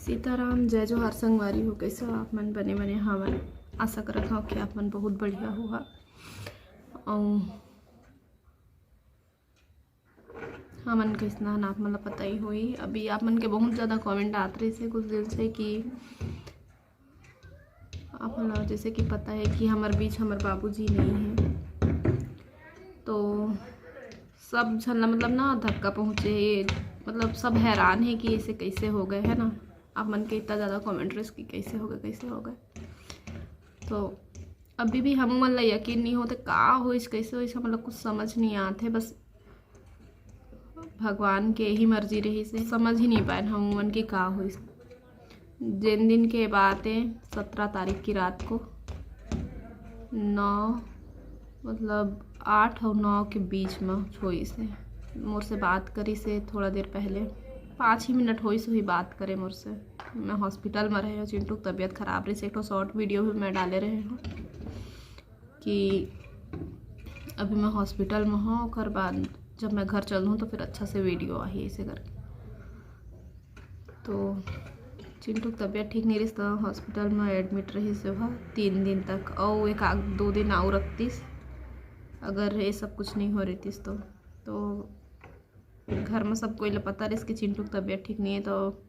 सीताराम जय जोहार संगवारी हो। कैसे हो आप मन? बने बने हवन। आशा करत हूँ कि आप मन बहुत बढ़िया हुआ। और हमन कैसना हन आप मन ला पता ही होई। अभी आप मन के बहुत ज़्यादा कमेंट आत रही से कुछ दिन से कि आप मन ला जैसे कि पता है कि हमारे बीच हमारे बाबूजी नहीं है, तो सब झन ला मतलब ना धक्का पहुँचे, मतलब सब हैरान है कि ऐसे कैसे हो गए, है ना। आप मन के इतना ज़्यादा कमेंट रहे कि कैसे हो गए। तो अभी भी हम मन ला यकीन नहीं होते का होइस कैसे होइस, मतलब कुछ समझ नहीं आते। बस भगवान के ही मर्जी रही से समझ ही नहीं पाए हम मन की का होइस। जिन दिन के बात है 17 तारीख की रात को 9 मतलब 8 और 9 के बीच में होई से मोर से बात करी से थोड़ा देर पहले 5 ही मिनट होई से ही बात करे मोर से। मैं हॉस्पिटल में रहे हूँ, चिंटू की तबीयत खराब रही से। एक तो शॉर्ट वीडियो भी मैं डाले रहे हूँ कि अभी मैं हॉस्पिटल में हूँ, और बाद जब मैं घर चलूँ तो फिर अच्छा से वीडियो आई ऐसे करके। तो चिंटू की तबीयत ठीक नहीं रही तो हॉस्पिटल में एडमिट रही से वह 3 दिन तक, और 1-2 दिन और रखतीस अगर ये सब कुछ नहीं हो रही थी। तो घर में सब कोई पता रही कि चिंटू की तबीयत ठीक नहीं है। तो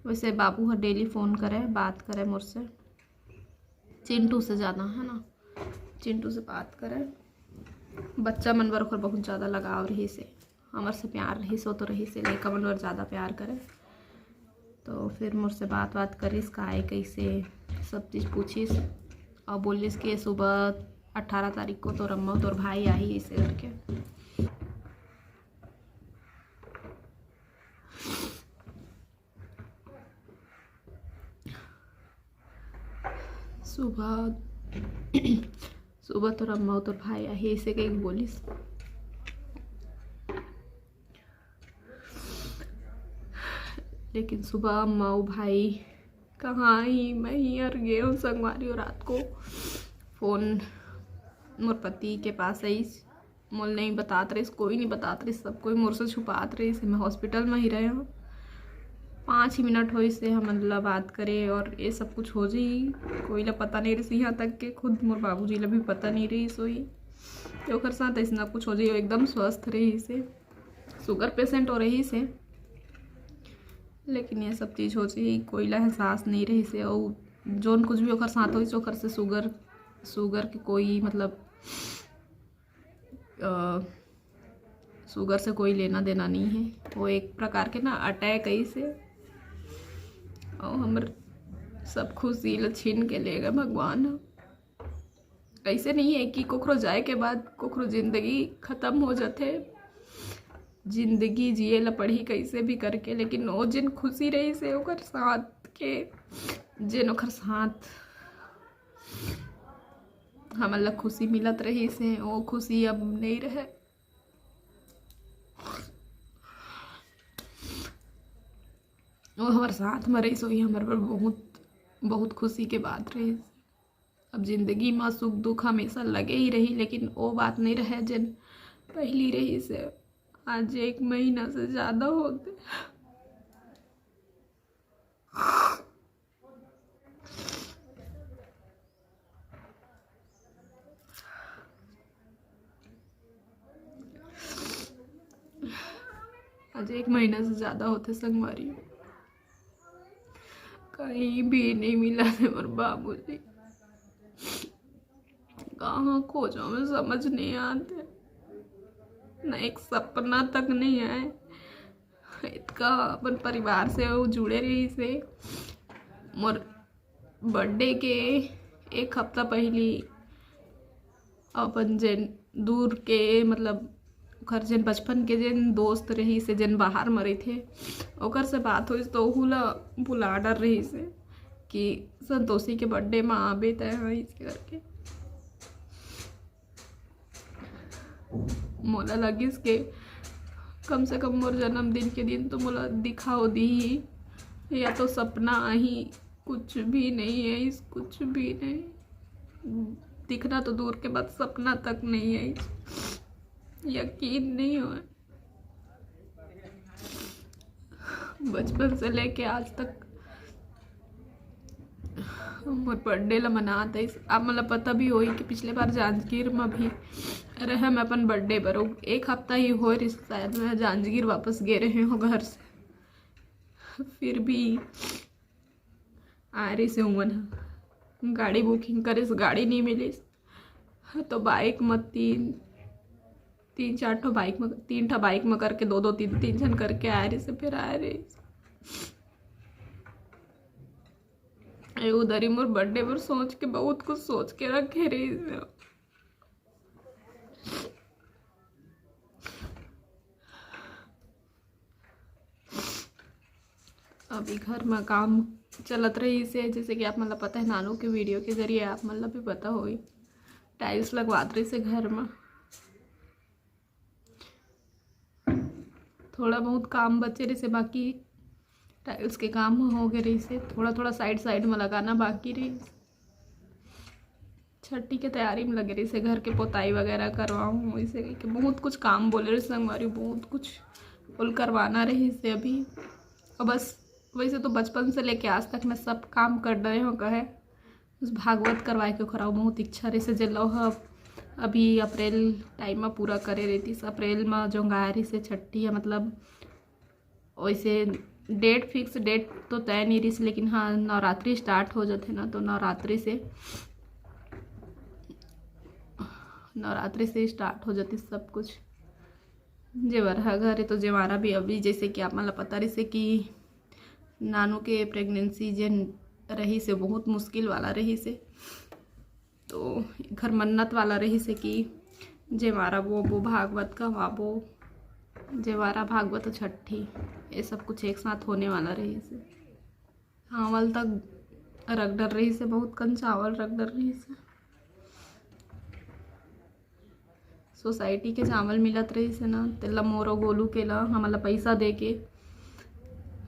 वैसे बाबू हर डेली फ़ोन करे, बात करे मुझसे, चिंटू से ज़्यादा, है ना। चिंटू से बात करे, बच्चा मन बर ओकर बहुत ज़्यादा लगाव रही से, हमार से प्यार रही सो तो रही से लड़का मन बर ज़्यादा प्यार करे। तो फिर मुझसे बात करिस का है कैसे सब चीज़ पूछिस, और बोलिस कि सुबह 18 तारीख को तो रम्मा तोर भाई आई ऐसे करके। सुबह तो रम्मा तो भाई आई ऐसे कहीं बोलिस। लेकिन सुबह माऊ भाई कहाँ ही, मैं ही अर गए हूँ संगवारी। और रात को फ़ोन मोर पति के पास आई, मोल नहीं बतात रही, कोई नहीं बतात रही, सब कोई मोर से छुपात रही से। मैं हॉस्पिटल में ही रहे हूँ, 5 ही मिनट हो से हम मतलब बात करे और ये सब कुछ हो जाई। कोई ला पता नहीं रही, यहाँ तक के खुद मोर बाबूजी ला भी पता नहीं रही सोई तो ओकर साथ ऐसा कुछ हो जाई। एकदम स्वस्थ रही से, शुगर पेशेंट हो रही से, लेकिन ये सब चीज़ हो जाई, कोई ला एहसास नहीं रही से। और जोन कुछ भी ओकर साथ हो ओकर से शुगर के कोई मतलब शुगर से कोई लेना देना नहीं है। वो एक प्रकार के ना अटैक ऐसे, और हमर सब खुशी ल छीन के ले गए भगवान। ऐसे नहीं है कि कोकरो जाए के बाद कोकरो जिंदगी खत्म हो जाते, जिंदगी जिए ला पड़ी कैसे भी करके। लेकिन वो जिन खुशी रही से ओकर साथ के, जिन ओकर साथ हमन ला खुशी मिलत रही से, वो खुशी अब नहीं रहे। वो हमारे साथ में रही सोई हमारे पर बहुत खुशी के बात रही। अब जिंदगी में सुख दुख हमेशा लगे ही रही, लेकिन वो बात नहीं रहे जिन पहली रही से। आज 1 महीना से ज़्यादा होते। आज 1 महीना से ज़्यादा होते संगवारी, कहीं भी नहीं मिला है मेरे बाबूजी। कहाँ खोजो में समझ नहीं आते, न एक सपना तक नहीं आए। इतना अपन परिवार से वो जुड़े रही से। मोर बर्थडे के 1 हफ्ता पहली अपन जिन दूर के मतलब घर जिन बचपन के जिन दोस्त रही से, जिन बाहर मरे थे, ओकर से बात हुई तो ओहुला बुला डर रही से कि संतोषी के बर्थडे में आबे तय इसे करके। मोला लगिस के कम से कम मोर जन्मदिन के दिन तो मोला दिखाओ दी, या तो सपना ही कुछ भी नहीं है इस, कुछ भी नहीं दिखना तो दूर के बाद सपना तक नहीं है, यकीन नहीं हो। बचपन से लेके आज तक मोर बर्थडे ला मनात है। आप मतलब पता भी होई कि पिछले बार जांजगीर में भी रहे मैं अपन बर्थडे पर एक हफ्ता ही हो रही शायद मैं जांजगीर वापस गे रहे हो घर से, फिर भी आ रही से उमन गाड़ी बुकिंग करे गाड़ी नहीं मिली तो बाइक में तीन चार ठो बाइक में 3 ठो बाइक में करके 2-2 3 जन करके आ रही से फिर आ रही उधर ही मोर बर्थडे पर सोच के बहुत कुछ सोच के रखे रही। अभी घर में काम चलत रही से, जैसे कि आप मतलब पता है नानू के वीडियो के जरिए आप मतलब भी पता होई टाइल्स लगवात रही से घर में थोड़ा बहुत काम बचे रही से, बाकी टाइल्स के काम हो गए रही से, थोड़ा साइड में लगाना बाकी रही। छठी के तैयारी में लगे रही से, घर के पोताई वगैरह करवाऊँ वैसे कि बहुत कुछ काम बोले रही संगवारी, बहुत कुछ बोल करवाना रही से अभी। और बस वैसे तो बचपन से लेके आज तक मैं सब काम कर रहे हो कहे उस भागवत करवाए के खराब बहुत इच्छा रही से जलो अभी अप्रैल टाइम में पूरा करे रहती से। अप्रैल में जो गायरी से छठी है मतलब वैसे डेट फिक्स डेट तो तय नहीं रही, लेकिन हाँ नवरात्रि स्टार्ट हो जाते ना तो नवरात्रि से स्टार्ट हो जाती सब कुछ। जेवर है घर है तो जेवारा भी अभी जैसे कि आप मतलब पता रही से कि नानू के प्रेगनेंसी जन रही से बहुत मुश्किल वाला रही से, तो घर मन्नत वाला रही से कि जेवारा वो भागवत का वाबो जेवारा भागवत छठी ये सब कुछ एक साथ होने वाला रही से। चावल तक रख डर रही से, बहुत कम चावल रख डर रही से। सोसाइटी के चावल मिलत रही से ना तेला मोरो गोलू के ला हमारा पैसा दे के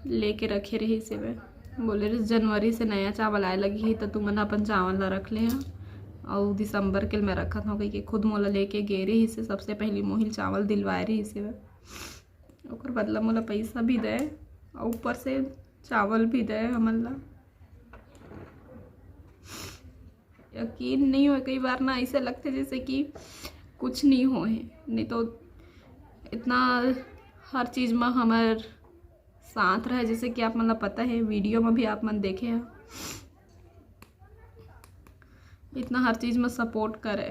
लेके रखे रही से वे बोले रही जनवरी से नया चावल आए लगी ही तो तुम अपन चावल ला रख ले हैं और दिसंबर के मैं रखा था कि खुद मोला लेके गे रही से सबसे पहली मोहिल चावल दिलवाए रही से वे और बदला मोला पैसा भी दे और ऊपर से चावल भी दे हमला। यकीन नहीं हो कई बार ना ऐसे लगते जैसे कि कुछ नहीं हो है, नहीं तो इतना हर चीज़ में हमार साथ रहे जैसे कि आप मतलब पता है वीडियो में भी आप मन देखे हैं इतना हर चीज़ में सपोर्ट करे।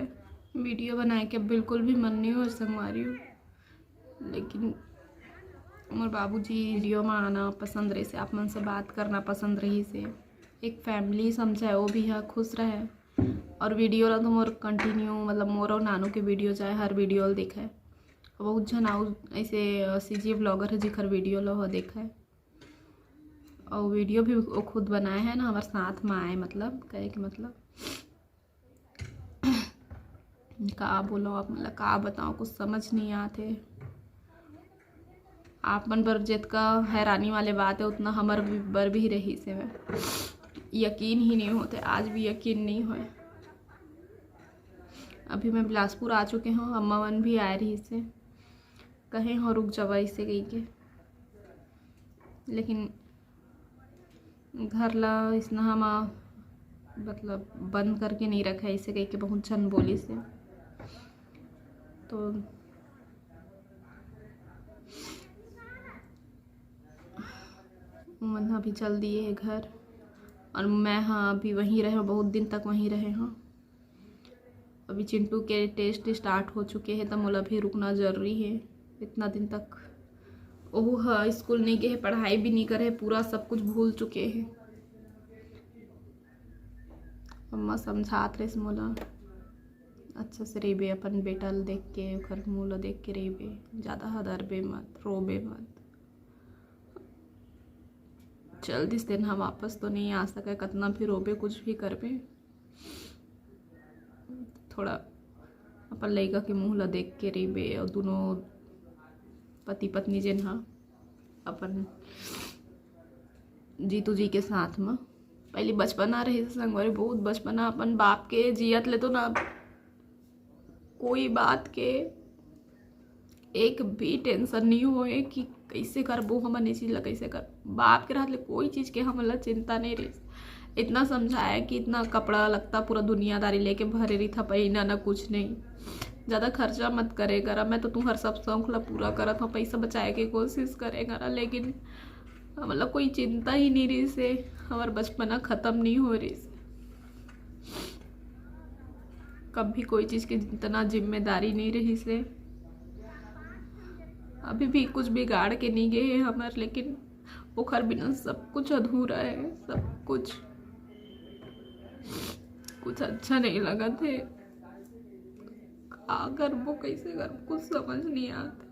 वीडियो बनाए के बिल्कुल भी मन नहीं हो संगवारी हो, लेकिन मोर बाबूजी वीडियो में आना पसंद रही से, आप मन से बात करना पसंद रही से, एक फैमिली समझाए वो भी है खुश रहे। और वीडियो ला तो मोर कंटिन्यू मतलब मोर और नानू के वीडियो चाहे हर वीडियो देखा है। बहुत जन आउ ऐसे सीजी ब्लॉगर है जिखर वीडियो लो देखा है और वीडियो भी वो खुद बनाए हैं ना हमारे साथ में आए मतलब कहे कि मतलब का बोलो आप मतलब का बताओ कुछ समझ नहीं आते। आप मन पर जितना हैरानी वाले बात है उतना हमार बर भी रही से है यकीन ही नहीं होते, आज भी यकीन नहीं हो। अभी मैं बिलासपुर आ चुके हूँ, अम्मा मन भी आ रही से कहे हो रुक जावा इसे गई के, लेकिन घर ला इसना हम मतलब बंद करके नहीं रखा इसे कही के बहुत जन बोली से। तो मन अभी चल दिए है घर और मैं हाँ अभी वहीं रहे बहुत दिन तक वहीं रहे हाँ। अभी चिंटू के टेस्ट स्टार्ट हो चुके हैं तो मोला भी रुकना ज़रूरी है इतना दिन तक। ओह हाँ स्कूल नहीं गए पढ़ाई भी नहीं करे पूरा सब कुछ भूल चुके हैं। अम्मा समझात रहे मोला अच्छा से रेबे अपन बेटा देख के ओकर मुँह देख के रेबे, ज़्यादा हदरबे मत रोबे मत। जल्दी दिन हम वापस तो नहीं आ सके, कितना भी रोबे कुछ भी करबे थोड़ा अपन लड़का के मुँह ला देख के रेबे। और दोनों पति पत्नी जिन हाँ अपन जीतू जी के साथ में पहले बचपना रही संगवारी बहुत बचपना अपन बाप के जियत ले तो ना कोई बात के एक भी टेंशन नहीं होए कि कैसे करबो हम चीज ला कैसे कर। बाप के रहत ले कोई चीज़ के हमला चिंता नहीं रही, इतना समझाया कि इतना कपड़ा लगता पूरा दुनियादारी लेके भरे रही था, पहिना ना कुछ नहीं, ज़्यादा खर्चा मत करे करा, मैं तो तुम्हार सब शौक ला पूरा करत हूँ, पैसा बचाए के कोशिश करे करा, लेकिन मतलब कोई चिंता ही नहीं रही से, हमार बचपना ख़त्म नहीं हो रही से। कभी कोई चीज़ की इतना जिम्मेदारी नहीं रही से। अभी भी कुछ बिगाड़ के नहीं गए हैं हमार, लेकिन ओखर बिना सब कुछ अधूरा है, सब कुछ अच्छा नहीं लगा थे। अगर वो कैसे कर कुछ समझ नहीं आता।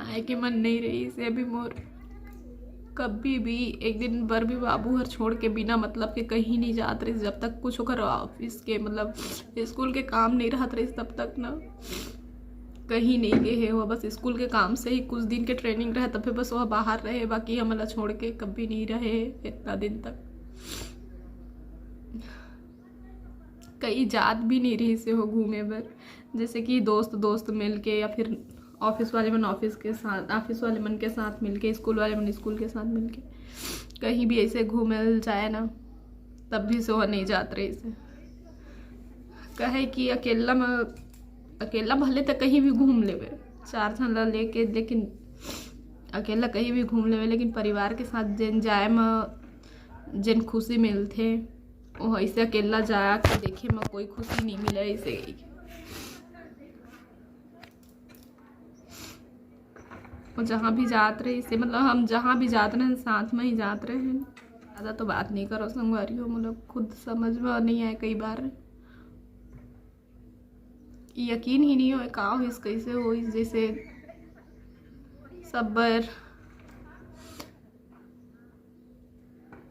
आए के मन नहीं रही से अभी मोर, कभी भी एक दिन भर भी बाबू हर छोड़ के बिना मतलब के कहीं नहीं जात रही, जब तक कुछ होकर ऑफिस के मतलब स्कूल के काम नहीं रहत रही तब तक ना कहीं नहीं गए हो। बस स्कूल के काम से ही कुछ दिन के ट्रेनिंग रहे, तब फिर बस वह बाहर रहे, बाकी हमारा छोड़ के कभी नहीं रहे इतना दिन तक। कहीं जात भी नहीं रही से हो घूमे पर, जैसे कि दोस्त मिल के, या फिर ऑफिस वाले मन ऑफिस के साथ, ऑफिस वाले मन के साथ मिलके, स्कूल वाले मन स्कूल के साथ मिलके कहीं भी ऐसे घूमे जाए ना, तब भी से वह नहीं जात रही से। कहे कि अकेला भले तो कहीं भी घूम लेवे, 4 जन ला लेके, लेकिन अकेला कहीं भी घूम लेवे, लेकिन परिवार के साथ जिन जाए में जिन खुशी मिलते वो ऐसे अकेला जा के देखे में कोई खुशी नहीं मिले ऐसे गई। और जहाँ भी जात रहे इसे, मतलब हम जहाँ भी जाते रहे साथ में ही जाते रहे हैं। ज़्यादा तो बात नहीं करो संगवारी हो, मतलब खुद समझ में नहीं आए कई बार, यकीन ही नहीं हो का हो इस कैसे हो इस, जैसे सब बार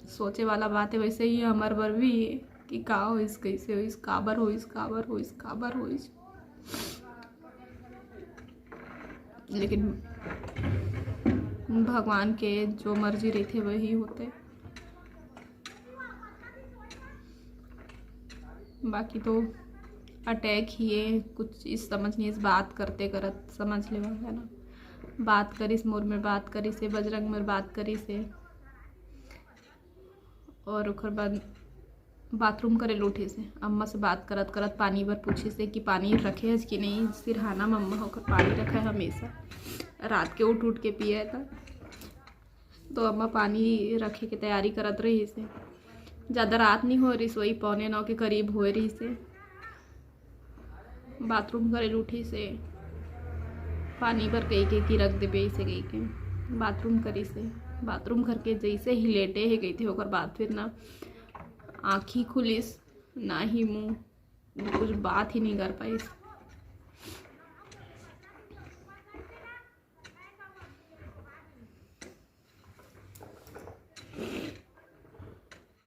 सोचे वाला बात है, वैसे ही हमार बर भी है कि का हो इस कैसे हो इस, काबर हो इस, काबर हो इस, काबर हो इस। लेकिन भगवान के जो मर्जी रहते वही होते। बाकी तो अटैक ही है, कुछ इस समझ नहीं, इस बात करते करत समझ ले है ना, बात करिस मोर में बात करी से, बजरंग में बात करी से, और ओकर बाद बाथरूम करे लूटे से, अम्मा से बात करत करत पानी भर पूछे से कि पानी रखे है कि नहीं, सिरहाना में अम्मा होकर पानी रखा है हमेशा, रात के उठ के पिया था, तो अम्मा पानी रखे के तैयारी करत रही से। ज़्यादा रात नहीं हो रही, सोई 8:45 के करीब हो रही से, बाथरूम करे लूठी से, पानी भर कही के कि रख देबे ऐसे गई के बाथरूम करी से, बाथरूम करके जैसे ही लेटे ही गई थे, ओकर बाद फिर ना आँखी खुलिस ना ही मुँह, कुछ बात ही नहीं कर पाई।